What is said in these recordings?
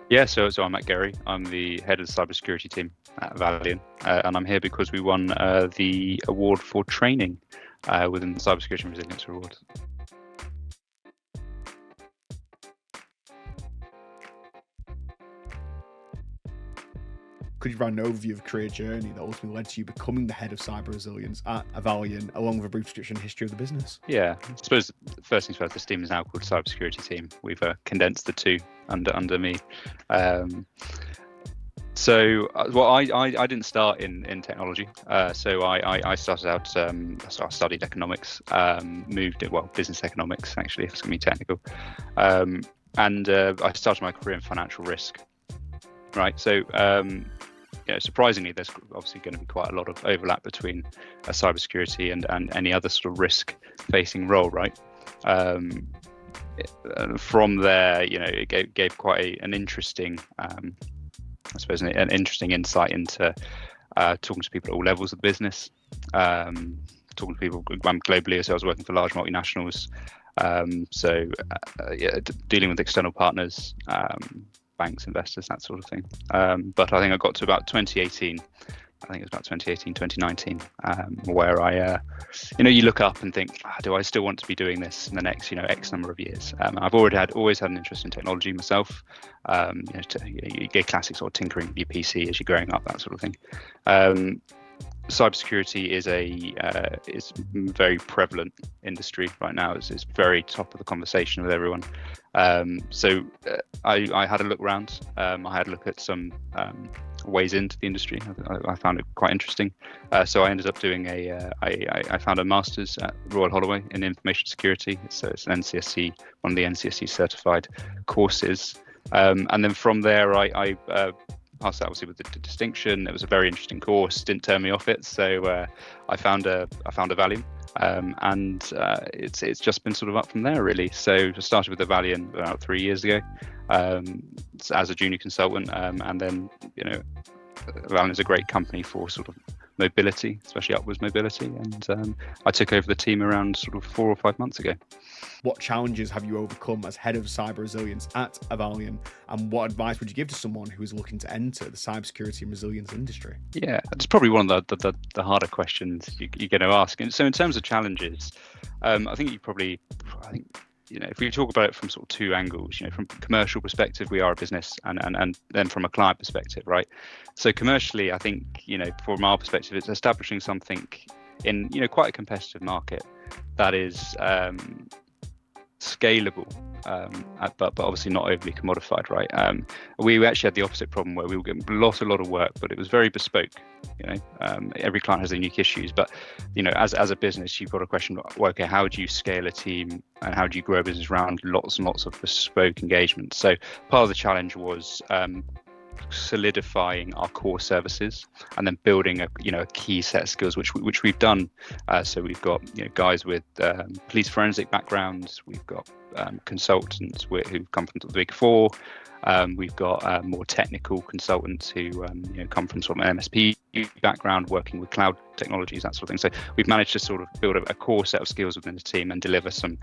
Yeah, so I'm Matt Gerry. I'm the head of the cybersecurity team at Evalian, and I'm here because we won the award for training within the Cybersecurity Resilience Award. Could you provide an overview of a career journey that ultimately led to you becoming the head of cyber resilience at Evalian, along with a brief description and history of the business? Yeah, I suppose first things first, this team is now called Cybersecurity Team. We've condensed the two under me. I didn't start in technology. So I started out, I studied economics, business economics, actually, if it's going to be technical. I started my career in financial risk. Right. So, surprisingly, there's obviously going to be quite a lot of overlap between cybersecurity and any other sort of risk-facing role, right? From there, it gave quite an interesting, an interesting insight into talking to people at all levels of business, talking to people globally. So I was working for large multinationals, dealing with external partners. Banks, investors, that sort of thing. But I think I got to about 2018. I think it was about 2019, where I, you look up and think, do I still want to be doing this in the next, X number of years? I've always had an interest in technology myself. You get classic sort of tinkering with your PC as you're growing up, that sort of thing. Cybersecurity is a very prevalent industry right now. It's very top of the conversation with everyone. So I had a look around. I had a look at some ways into the industry. I found it quite interesting. So I ended up doing I found a master's at Royal Holloway in information security. So it's an NCSC, one of the NCSC certified courses. And then from there, I passed obviously with the distinction. It was a very interesting course. Didn't turn me off it. So I found Evalian. It's just been sort of up from there, really. So I started with Evalian about 3 years ago as a junior consultant, and then Evalian is a great company for sort of mobility, especially upwards mobility. And I took over the team around sort of 4 or 5 months ago. What challenges have you overcome as head of cyber resilience at Evalian, and what advice would you give to someone who is looking to enter the cybersecurity and resilience industry? Yeah, it's probably one of the harder questions you're going to ask. And so in terms of challenges, I think if we talk about it from sort of two angles, from a commercial perspective, we are a business, and then from a client perspective, right? So commercially, I think, from our perspective, it's establishing something in, quite a competitive market that is scalable, but obviously not overly commodified, right? We actually had the opposite problem where we were getting a lot of work, but it was very bespoke. Every client has their unique issues, but as a business, you've got a question: okay, how do you scale a team and how do you grow a business around lots and lots of bespoke engagements? So part of the challenge was solidifying our core services and then building a key set of skills, which we've done. So we've got guys with police forensic backgrounds. We've got consultants who've come from the Big Four. We've got more technical consultants who come from sort of an MSP background, working with cloud technologies, that sort of thing. So we've managed to sort of build a core set of skills within the team and deliver some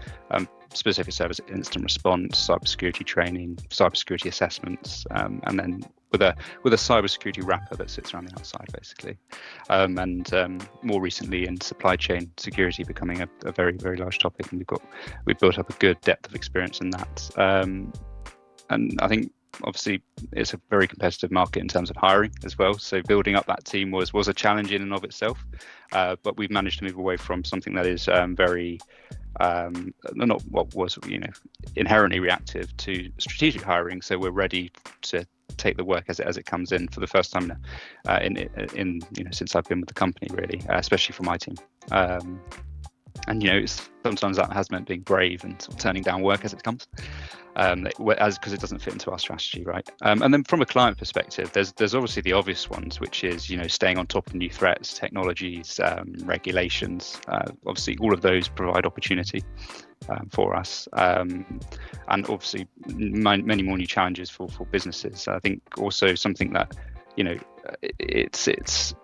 specific service, incident response, cybersecurity training, cybersecurity assessments, and then with a cybersecurity wrapper that sits around the outside, basically. More recently, in supply chain security becoming a very, very large topic, and we've built up a good depth of experience in that. And I think obviously it's a very competitive market in terms of hiring as well. So building up that team was a challenge in and of itself. But we've managed to move away from something that is very not what was inherently reactive to strategic hiring. So we're ready to take the work as it comes in for the first time in since I've been with the company, really, especially for my team. And sometimes that has meant being brave and sort of turning down work as it comes, because it doesn't fit into our strategy, right? And then from a client perspective, there's obviously the obvious ones, which is staying on top of new threats, technologies, regulations. Obviously, all of those provide opportunity for us, and obviously many more new challenges for businesses. I think also something that it's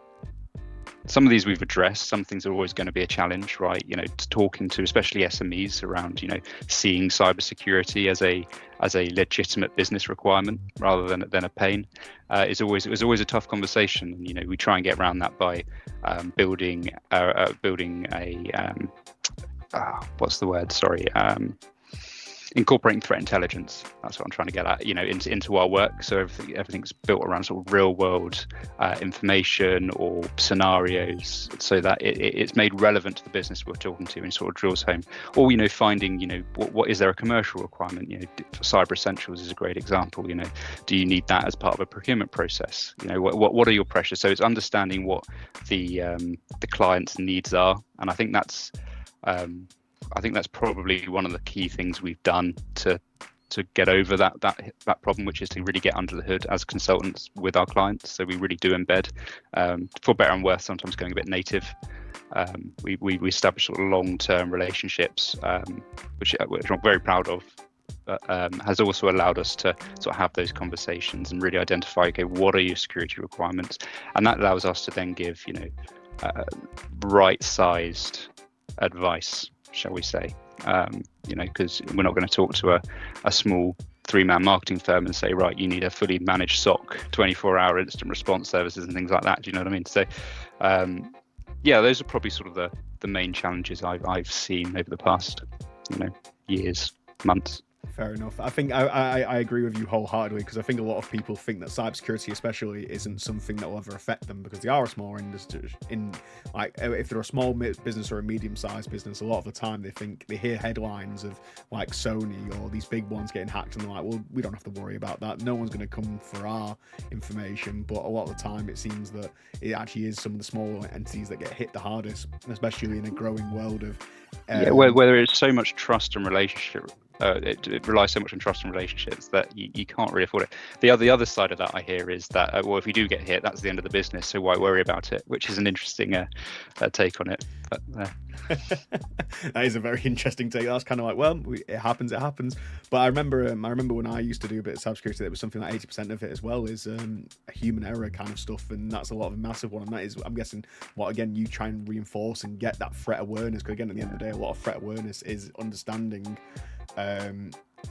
some of these we've addressed. Some things are always going to be a challenge, right? Talking to especially SMEs around, seeing cybersecurity as a legitimate business requirement rather than a pain is always a tough conversation. And we try and get around that by building a what's the word? Sorry. Incorporating threat intelligence. That's what I'm trying to get at, into our work. So everything's built around sort of real world information or scenarios, so that it's made relevant to the business we're talking to and sort of drills home. Or finding what is there a commercial requirement? For Cyber Essentials is a great example. Do you need that as part of a procurement process? What are your pressures? So it's understanding what the client's needs are, and I think that's probably one of the key things we've done to get over that problem, which is to really get under the hood as consultants with our clients. So we really do embed, for better and worse, sometimes going a bit native. We establish sort of long-term relationships, which I'm very proud of. Has also allowed us to sort of have those conversations and really identify, okay, what are your security requirements, and that allows us to then give right-sized advice, shall we say, because we're not going to talk to a small 3-man marketing firm and say, right, you need a fully managed SOC, 24-hour instant response services and things like that. Do you know what I mean? So, those are probably sort of the main challenges I've seen over the past, years, months. Fair enough. I think I agree with you wholeheartedly, because I think a lot of people think that cybersecurity especially isn't something that will ever affect them because they are a small industry. If they're a small business or a medium-sized business, a lot of the time they hear headlines of like Sony or these big ones getting hacked, and they're like, well, we don't have to worry about that. No one's going to come for our information. But a lot of the time, it seems that it actually is some of the smaller entities that get hit the hardest, especially in a growing world of where it's so much trust and relationship. It relies so much on trust and relationships that you can't really afford it. The other side of that I hear is that if we do get hit, that's the end of the business, so why worry about it? Which is an interesting take on it. But, that is a very interesting take. That's kind of like, well, it happens. But I remember when I used to do a bit of cybersecurity, there was something like 80% of it as well is human error kind of stuff, and that's a lot of a massive one. And that is, I'm guessing, what again you try and reinforce and get that threat awareness, because again, at the end of the day, a lot of threat awareness is understanding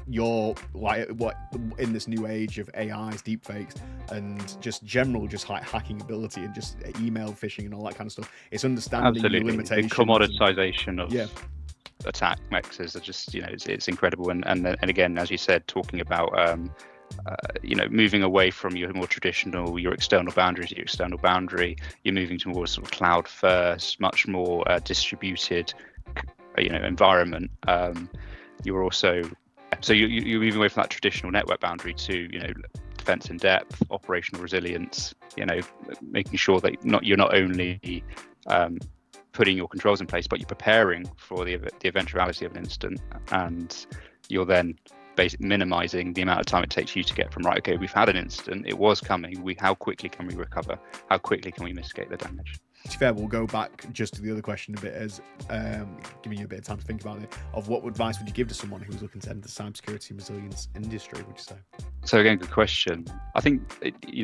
your what in this new age of AIs, deepfakes, and just like hacking ability and just email phishing and all that kind of stuff. It's understanding the limitations. The commoditization of attack mexes are just it's incredible. And again, as you said, talking about moving away from your more traditional, your external boundary to your external boundary, you're moving towards sort of cloud first, much more distributed environment. You're also you're moving away from that traditional network boundary to defense in depth, operational resilience. Making sure that you're not only putting your controls in place, but you're preparing for the eventuality of an incident, and you're then basically minimizing the amount of time it takes you to get from okay, we've had an incident, it was coming. How quickly can we recover? How quickly can we mitigate the damage? To be fair, we'll go back just to the other question a bit, as giving you a bit of time to think about it, of what advice would you give to someone who's looking to enter the cybersecurity and resilience industry, would you say? So again, good question. I think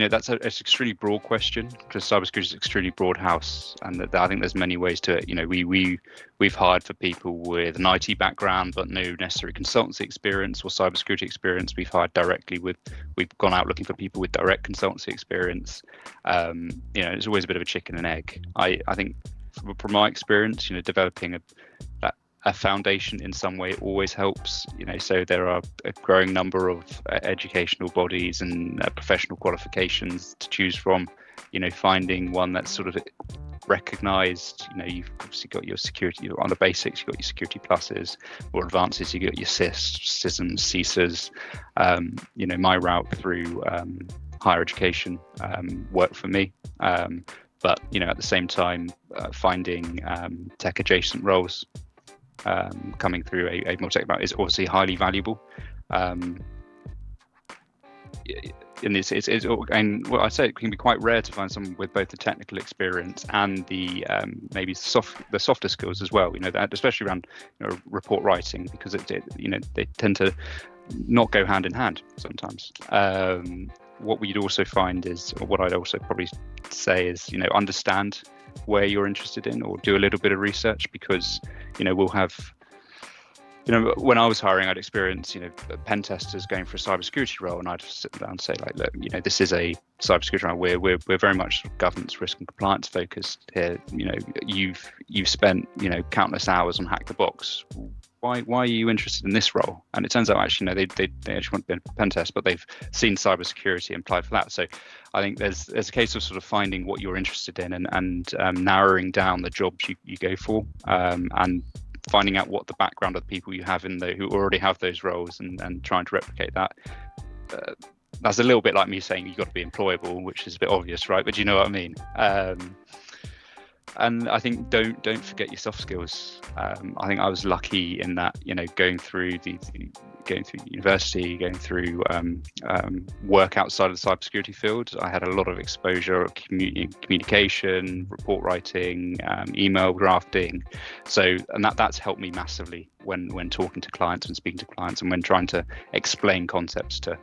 that's an extremely broad question, because cybersecurity is an extremely broad house, and I think there's many ways to it. We've hired for people with an IT background but no necessary consultancy experience or cybersecurity experience. We've hired directly we've gone out looking for people with direct consultancy experience. It's always a bit of a chicken and egg. I think from my experience, developing a foundation in some way always helps. So there are a growing number of educational bodies and professional qualifications to choose from. Finding one that's sort of recognized. You've obviously got your security on the basics. You've got your security pluses, or advances. You got your CISMs, CISAs. My route through higher education worked for me. But at the same time, finding tech adjacent roles coming through a more tech background is obviously highly valuable. And what I say, it can be quite rare to find someone with both the technical experience and the maybe the softer skills as well. That especially around report writing, because they tend to not go hand in hand sometimes. What we'd also find is, or what I'd also probably say is, understand where you're interested in, or do a little bit of research, because we'll have, when I was hiring, I'd experience, pen testers going for a cybersecurity role, and I'd sit down and say, like, look, this is a cybersecurity role. We're very much governance, risk, and compliance focused here. You've spent countless hours on Hack the Box. Why are you interested in this role? And it turns out actually, they actually want to be a pen test, but they've seen cybersecurity and applied for that. So I think there's a case of sort of finding what you're interested in and narrowing down the jobs you go for, and finding out what the background of the people you have who already have those roles, and trying to replicate that. That's a little bit like me saying you've got to be employable, which is a bit obvious, right? But you know what I mean? And I think don't forget your soft skills. I think I was lucky in that, going through university, going through work outside of the cybersecurity field, I had a lot of exposure of communication, report writing, email drafting. So, and that's helped me massively when talking to clients and speaking to clients, and when trying to explain concepts to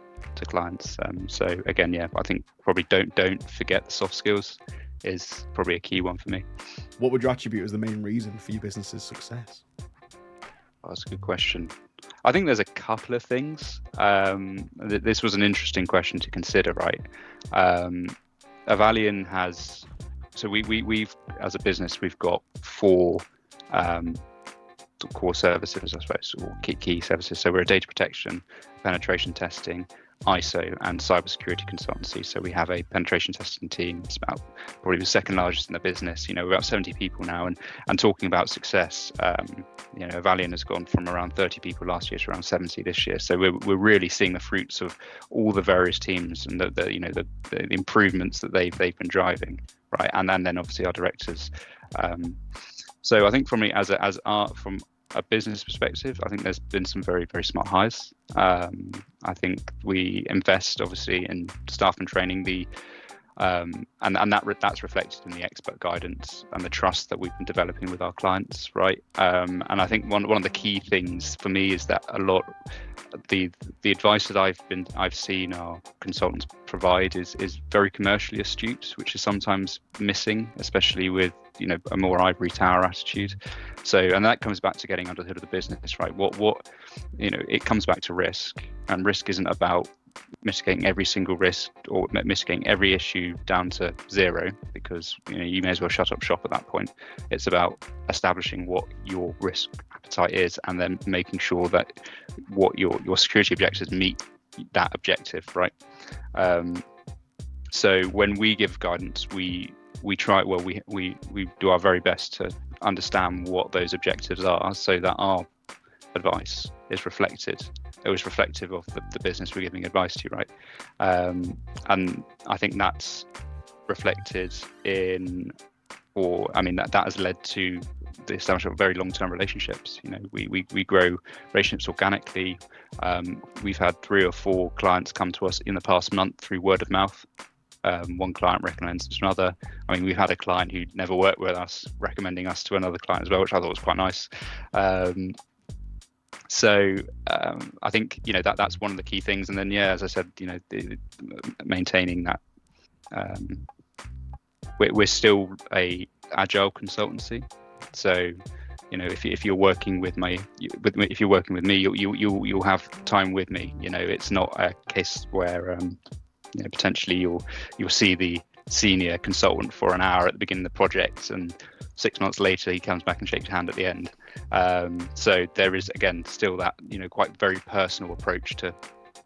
clients. So again, yeah, I think probably don't forget the soft skills is probably a key one for me. What would you attribute as the main reason for your business's success? Oh, that's a good question. I think there's a couple of things. This was an interesting question to consider, right? Evalian has, so we've as a business, we've got 4 core services, I suppose, or key services. So we're a data protection, penetration testing, ISO, and cybersecurity consultancy. So we have a penetration testing team. It's about probably the second largest in the business. We're about 70 people now, and talking about success, Evalian has gone from around 30 people last year to around 70 this year. So we're really seeing the fruits of all the various teams and the improvements that they've been driving, right? And then obviously our directors. So I think from a business perspective, I think there's been some very, very smart hires. I think we invest obviously in staff and training, and that's reflected in the expert guidance and the trust that we've been developing with our clients, right? And I think one of the key things for me is that a lot the advice that I've seen our consultants provide is very commercially astute, which is sometimes missing, especially with a more ivory tower attitude. So, and that comes back to getting under the hood of the business, right? It comes back to risk, and risk isn't about mitigating every single risk or mitigating every issue down to zero, because you may as well shut up shop at that point. It's about establishing what your risk appetite is, and then making sure that what your security objectives meet that objective, right? So when we give guidance, we try, we do our very best to understand what those objectives are, so that our advice is reflective of the business we're giving advice to, right? And I think that's reflected that has led to the establishment of very long-term relationships. We grow relationships organically. We've had 3 or 4 clients come to us in the past month through word of mouth. One client recommends to another. We've had a client who never worked with us recommending us to another client as well, which I thought was quite nice. So I think that's one of the key things. And then, yeah, as I said, maintaining that. We're still a agile consultancy. So if you're working with me, you'll have time with me. It's not a case where potentially you'll see the senior consultant for an hour at the beginning of the project, and 6 months later he comes back and shakes your hand at the end. So there is, again, still that quite very personal approach to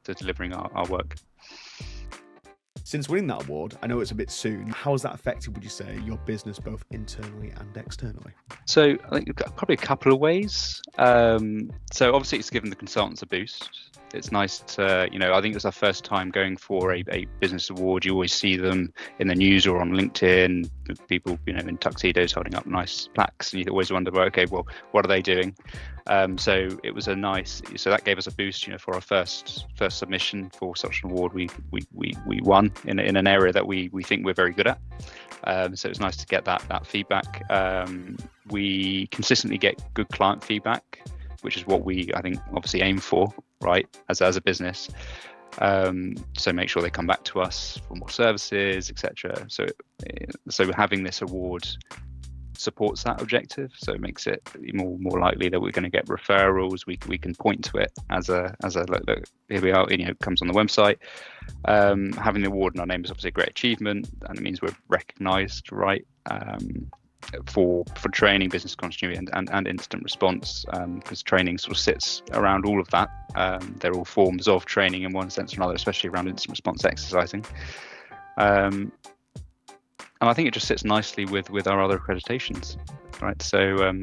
delivering our work. Since winning that award, I know it's a bit soon, how has that affected, would you say, your business both internally and externally? So I think probably a couple of ways. So obviously it's given the consultants a boost. It's nice to, I think it's our first time going for a business award. You always see them in the news or on LinkedIn, people, in tuxedos holding up nice plaques, and you always wonder, well, okay, well, what are they doing? So it was so that gave us a boost, for our first submission for such an award. We won in an area that we think we're very good at. So it's nice to get that feedback. We consistently get good client feedback, which is what we, I think, obviously aim for, right, as a business. So make sure they come back to us for more services, etc. So having this award supports that objective, so it makes it more likely that we're going to get referrals. We can point to it as a look, here we are, it comes on the website. Having the award in our name is obviously a great achievement, and it means we're recognized, right, for training, business continuity, and incident response, because training sort of sits around all of that. They're all forms of training in one sense or another, especially around incident response exercising. And I think it just sits nicely with our other accreditations, right? So,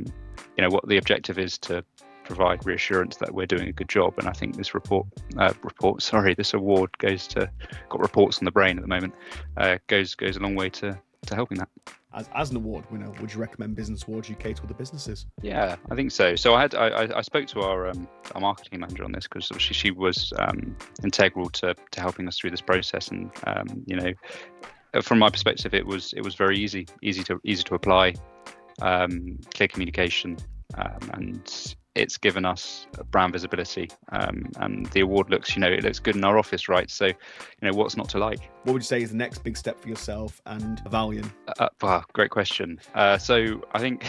what the objective is to provide reassurance that we're doing a good job. And I think this this award got reports on the brain at the moment, goes a long way to helping that. As an award winner, would you recommend Business Awards UK to other businesses? Yeah, I think so. So I spoke to our marketing manager on this, because she was integral to helping us through this process, and from my perspective, it was very easy to apply, clear communication, and it's given us brand visibility, and the award looks good in our office, right? So, what's not to like? What would you say is the next big step for yourself and Evalian? Great question. So I think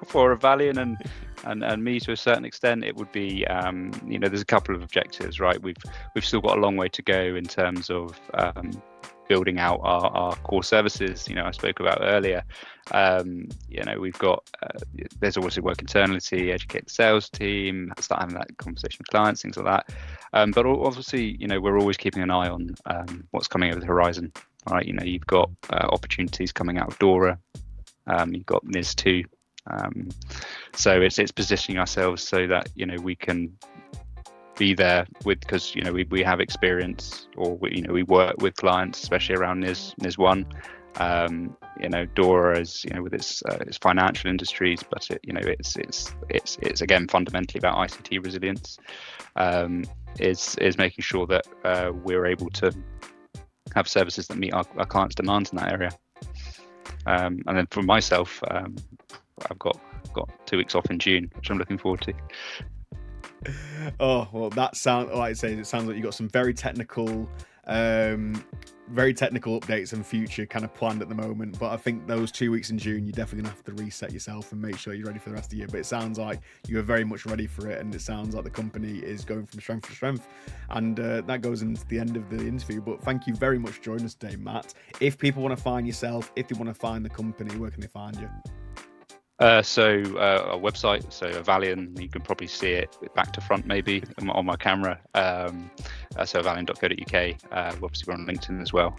for Evalian and me to a certain extent, it would be there's a couple of objectives, right? We've still got a long way to go in terms of building out our core services, I spoke about earlier. We've got, there's always work internally, educate the sales team, start having that conversation with clients, things like that. But obviously, we're always keeping an eye on what's coming over the horizon, right? You've got opportunities coming out of DORA, you've got NIS2. So it's positioning ourselves so that, we can be there because we have experience, or we work with clients, especially around NIS1. DORA is with its financial industries, but it's again fundamentally about ICT resilience. Is making sure that we're able to have services that meet our clients' demands in that area. And then for myself, I've got 2 weeks off in June, which I'm looking forward to. Oh, well, that sounds, like I say, it sounds like you've got some very technical updates and future kind of planned at the moment. But I think those 2 weeks in June, you're definitely gonna have to reset yourself and make sure you're ready for the rest of the year. But it sounds like you are very much ready for it, and it sounds like the company is going from strength to strength. And that goes into the end of the interview. But thank you very much for joining us today, Matt. If people want to find yourself, if they want to find the company, where can they find you? So our website, so Evalian, you can probably see it back to front maybe on my camera. So evalian.co.uk. Obviously we're on LinkedIn as well.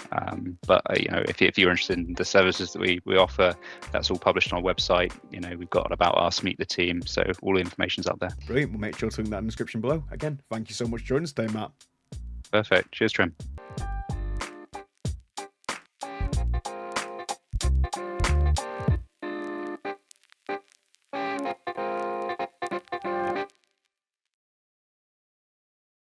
But if you're interested in the services that we offer, that's all published on our website. We've got about us, meet the team, so all the information's up there. Brilliant. We'll make sure to link that in the description below. Again, thank you so much for joining us today, Matt. Perfect. Cheers, Trim.